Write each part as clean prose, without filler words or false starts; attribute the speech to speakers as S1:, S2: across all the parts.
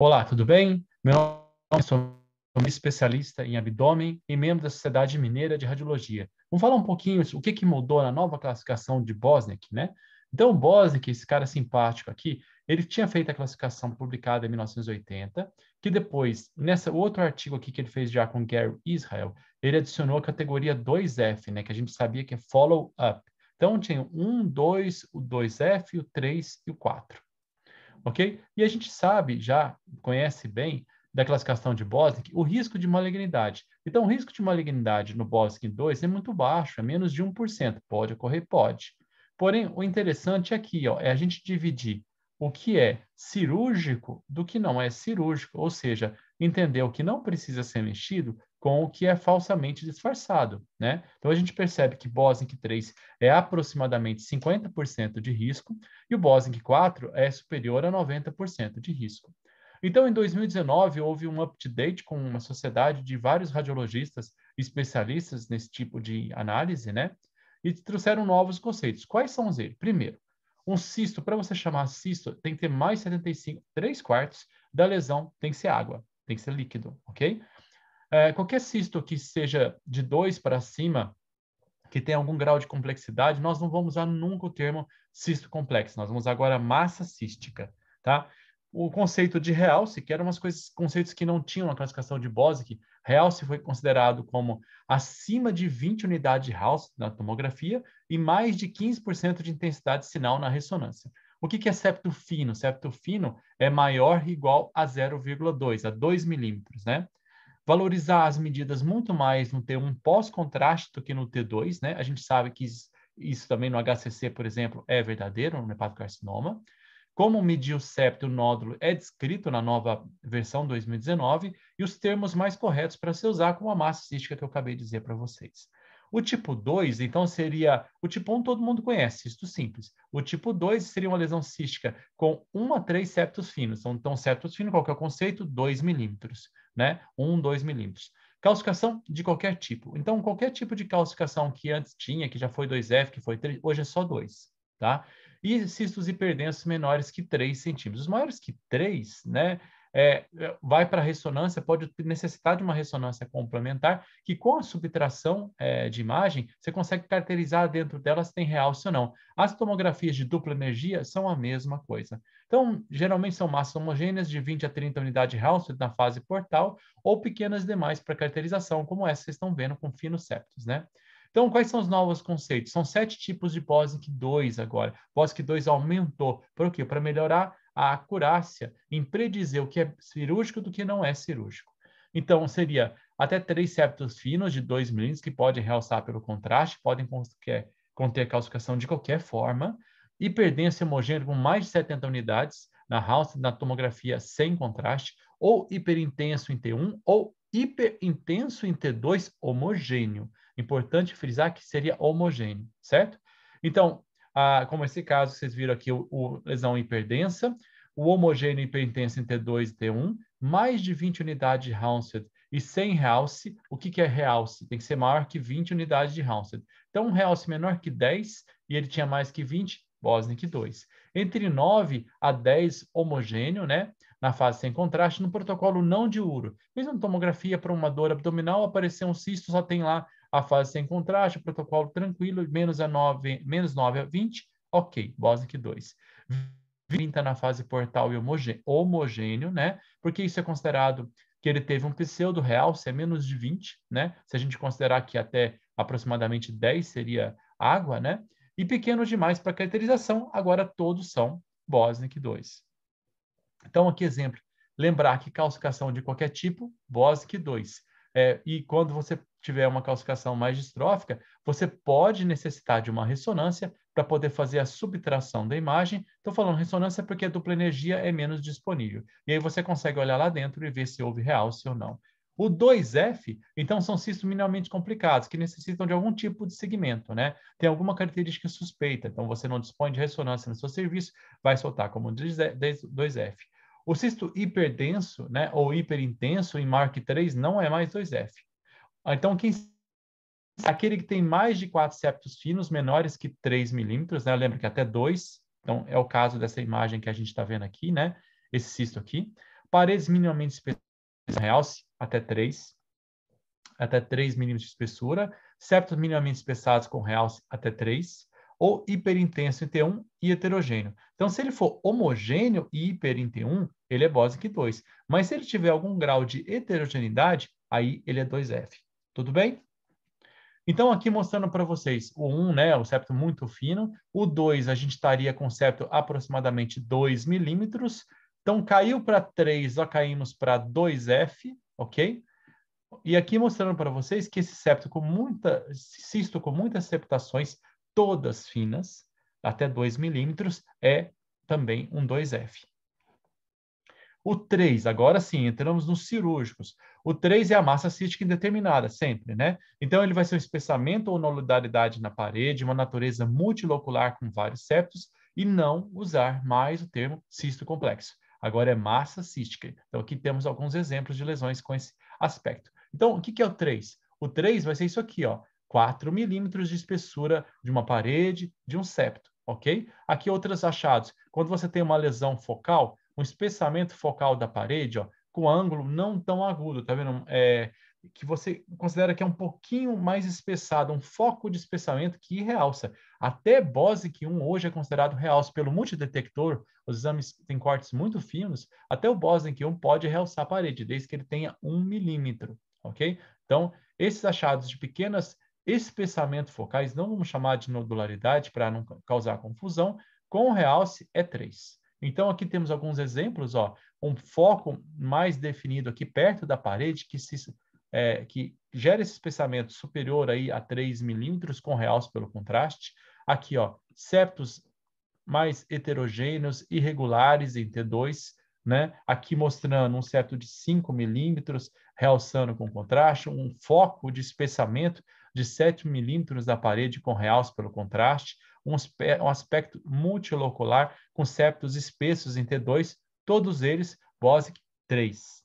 S1: Olá, tudo bem? Meu nome é sou especialista em abdômen e membro da Sociedade Mineira de Radiologia. Vamos falar um pouquinho o que mudou na nova classificação de Bosniak, né? Então, o Bosniak, esse cara simpático aqui, ele tinha feito a classificação publicada em 1980, que depois, nesse outro artigo aqui que ele fez já com Gary Israel, ele adicionou a categoria 2F, né? Que a gente sabia que é follow-up. Então, tinha o 1, 2, o 2F, o 3 e o 4. Ok? E a gente sabe, já conhece bem da classificação de Bosniak, o risco de malignidade. Então, o risco de malignidade no Bosniak 2 é muito baixo, é menos de 1%. Pode ocorrer? Pode. Porém, o interessante aqui, ó, é a gente dividir o que é cirúrgico do que não é cirúrgico, ou seja, entender o que não precisa ser mexido com o que é falsamente disfarçado, né? Então, a gente percebe que Bosniak 3 é aproximadamente 50% de risco, e o Bosniak 4 é superior a 90% de risco. Então, em 2019, houve um update com uma sociedade de vários radiologistas especialistas nesse tipo de análise, né? E trouxeram novos conceitos. Quais são eles? Primeiro, um cisto, para você chamar cisto, tem que ter mais 75, 3/4 da lesão tem que ser água, tem que ser líquido, ok? Qualquer cisto que seja de 2 para cima, que tem algum grau de complexidade, nós não vamos usar nunca o termo cisto complexo, nós vamos usar agora massa cística, tá? O conceito de realce, que eram umas coisas, conceitos que não tinham na classificação de Bosick, realce foi considerado como acima de 20 unidades de realce na tomografia e mais de 15% de intensidade sinal na ressonância. O que é septo fino? Septo fino é maior ou igual a 0,2, a 2 milímetros, né? Valorizar as medidas muito mais no T1 pós-contraste do que no T2, né? A gente sabe que isso também no HCC, por exemplo, é verdadeiro no hepatocarcinoma. Como medir o septo e o nódulo é descrito na nova versão 2019 e os termos mais corretos para se usar com a massa cística que eu acabei de dizer para vocês. O tipo 2, então, seria... O tipo 1 todo mundo conhece, cisto simples. O tipo 2 seria uma lesão cística com 1 a 3 septos finos. Então, septos finos, qual que é o conceito? 2 milímetros, né? 1, 2 milímetros. Calcificação de qualquer tipo. Então, qualquer tipo de calcificação que antes tinha, que já foi 2F, que foi 3, hoje é só 2, tá? E cistos hiperdensos menores que 3 centímetros. Os maiores que 3, né? Vai para a ressonância, pode necessitar de uma ressonância complementar, que com a subtração de imagem, você consegue caracterizar dentro dela se tem realce ou não. As tomografias de dupla energia são a mesma coisa. Então, geralmente são massas homogêneas de 20 a 30 unidades de Hounsfield na fase portal ou pequenas demais para caracterização, como essa que vocês estão vendo com finos septos, né? Então, quais são os novos conceitos? São 7 tipos de Bosniak 2 agora. Bosniak 2 aumentou. Por quê? Para melhorar a acurácia em predizer o que é cirúrgico do que não é cirúrgico. Então, seria até 3 septos finos de 2 milímetros, que podem realçar pelo contraste, podem conter calcificação de qualquer forma, hiperdenso homogêneo com mais de 70 unidades na House, na tomografia sem contraste, ou hiperintenso em T1, ou hiperintenso em T2 homogêneo. Importante frisar que seria homogêneo, certo? Então, como esse caso, vocês viram aqui o lesão hiperdensa, o homogêneo hiperintenso em T2 e T1, mais de 20 unidades de Hounsfield e sem realce. O que é realce? Tem que ser maior que 20 unidades de Hounsfield. Então, um realce menor que 10 e ele tinha mais que 20, Bosniak 2. Entre 9 a 10 homogêneo, né? Na fase sem contraste, no protocolo não de uro. Mesmo tomografia para uma dor abdominal, apareceu um cisto, só tem lá a fase sem contraste, o protocolo tranquilo, menos 9 a 20, ok, Bosniak 2. 30 na fase portal e homogêneo, né? Porque isso é considerado que ele teve um pseudo realce, é menos de 20, né? Se a gente considerar que até aproximadamente 10 seria água, né? E pequenos demais para caracterização, agora todos são Bosniak 2. Então, aqui exemplo, lembrar que calcificação de qualquer tipo, Bosniak 2. E quando você tiver uma calcificação mais distrófica, você pode necessitar de uma ressonância para poder fazer a subtração da imagem. Estou falando ressonância porque a dupla energia é menos disponível. E aí você consegue olhar lá dentro e ver se houve realce ou não. O 2F, então, são cistos minimamente complicados, que necessitam de algum tipo de segmento, né? Tem alguma característica suspeita, então você não dispõe de ressonância no seu serviço, vai soltar como 2F. O cisto hiperdenso, né, ou hiperintenso em Mark III não é mais 2F. Então, aquele que tem mais de 4 septos finos, menores que 3 milímetros, né? Lembra que até 2, então é o caso dessa imagem que a gente está vendo aqui, né? Esse cisto aqui. paredes minimamente espessadas com realce até 3 milímetros de espessura, septos minimamente espessados com realce até 3, ou hiperintenso em T1 e heterogêneo. Então, se ele for homogêneo e hiper em T1, ele é Bosnick 2. Mas se ele tiver algum grau de heterogeneidade, aí ele é 2F. Tudo bem? Então, aqui mostrando para vocês o 1, né, o septo muito fino, o 2 a gente estaria com septo aproximadamente 2 milímetros, então caiu para 3, já caímos para 2F, ok? E aqui mostrando para vocês que esse septo cisto com muitas septações, todas finas, até 2 milímetros, é também um 2F. O 3, agora sim, entramos nos cirúrgicos. O 3 é a massa cística indeterminada, sempre, né? Então, ele vai ser um espessamento ou nodularidade na parede, uma natureza multilocular com vários septos, e não usar mais o termo cisto complexo. Agora é massa cística. Então, aqui temos alguns exemplos de lesões com esse aspecto. Então, o que é o 3? O 3 vai ser isso aqui, ó, 4 milímetros de espessura de uma parede, de um septo, ok? Aqui outros achados. Quando você tem uma lesão focal, um espessamento focal da parede, ó, com ângulo não tão agudo, tá vendo? Que você considera que é um pouquinho mais espessado, um foco de espessamento que realça. Até Bosnick 1 hoje é considerado realce pelo multidetector, os exames têm cortes muito finos, até o Bosnick 1 pode realçar a parede, desde que ele tenha 1 milímetro, ok? Então, esses achados de pequenas espessamentos focais, não vamos chamar de nodularidade para não causar confusão, com realce é 3. Então, aqui temos alguns exemplos, ó, um foco mais definido aqui perto da parede que gera esse espessamento superior aí a 3 milímetros com realce pelo contraste. Aqui, ó, septos mais heterogêneos, irregulares em T2, né? Aqui mostrando um septo de 5 milímetros, realçando com contraste, um foco de espessamento de 7 milímetros da parede com realce pelo contraste, um aspecto multilocular com septos espessos em T2, todos eles Bosnick 3.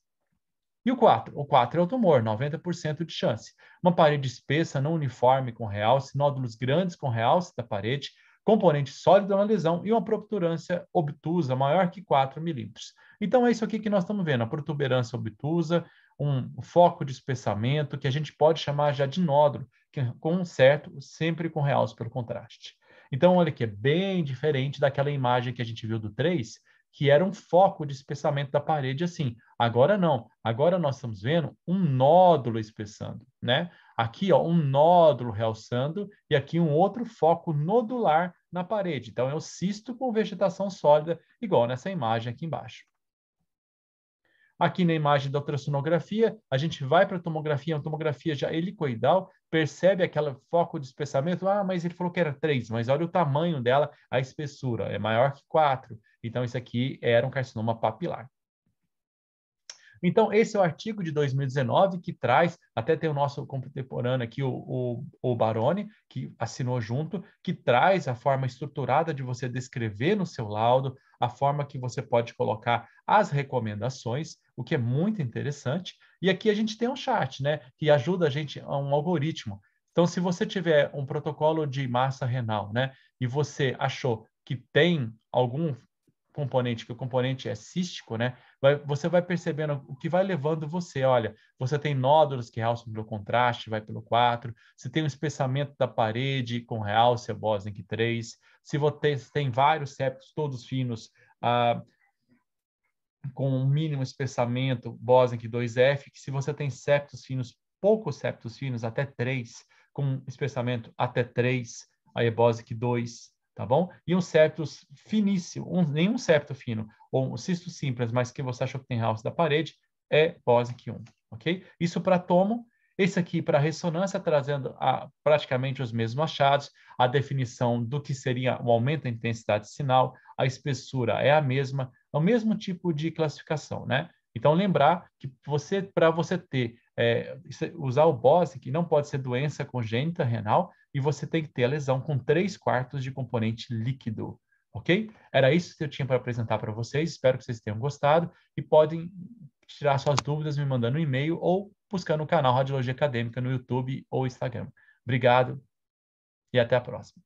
S1: E o 4? O 4 é o tumor, 90% de chance. Uma parede espessa, não uniforme com realce, nódulos grandes com realce da parede, componente sólido na lesão e uma protuberância obtusa maior que 4 milímetros. Então é isso aqui que nós estamos vendo, a protuberância obtusa, um foco de espessamento, que a gente pode chamar já de nódulo, com um certo, sempre com realce pelo contraste. Então, olha que é bem diferente daquela imagem que a gente viu do 3, que era um foco de espessamento da parede assim. Agora não. Agora nós estamos vendo um nódulo espessando, né? Aqui, ó, um nódulo realçando e aqui um outro foco nodular na parede. Então, é o cisto com vegetação sólida, igual nessa imagem aqui embaixo. Aqui na imagem da ultrassonografia, a gente vai para a tomografia, uma tomografia já helicoidal, percebe aquele foco de espessamento, mas ele falou que era 3, mas olha o tamanho dela, a espessura, é maior que 4. Então, isso aqui era um carcinoma papilar. Então, esse é o artigo de 2019 que traz, até tem o nosso contemporâneo aqui, o Baroni, que assinou junto, que traz a forma estruturada de você descrever no seu laudo, a forma que você pode colocar as recomendações, o que é muito interessante. E aqui a gente tem um chart, né, que ajuda a gente a um algoritmo. Então, se você tiver um protocolo de massa renal, né, e você achou que tem algum componente, que o componente é cístico, né? Você vai percebendo o que vai levando você. Olha, você tem nódulos que realçam pelo contraste, vai pelo 4. Você tem um espessamento da parede com realce, é Bosnick 3. Se você tem vários septos todos finos, com um mínimo espessamento, Bosnick 2F, que se você tem septos finos, poucos septos finos, até 3, com espessamento até 3, aí é Bosnick 2, tá bom? E um septus finíssimo, nenhum septo fino, ou um cisto simples, mas que você achou que tem realce da parede, é Bosnick 1, ok? Isso para tomo. Esse aqui para ressonância, trazendo praticamente os mesmos achados, a definição do que seria o aumento da intensidade sinal, a espessura é a mesma, é o mesmo tipo de classificação, né? Então, lembrar que para você usar o Bosnick, não pode ser doença congênita renal, e você tem que ter a lesão com 3/4 de componente líquido, ok? Era isso que eu tinha para apresentar para vocês, espero que vocês tenham gostado, e podem tirar suas dúvidas me mandando um e-mail ou buscando o canal Radiologia Acadêmica no YouTube ou Instagram. Obrigado e até a próxima.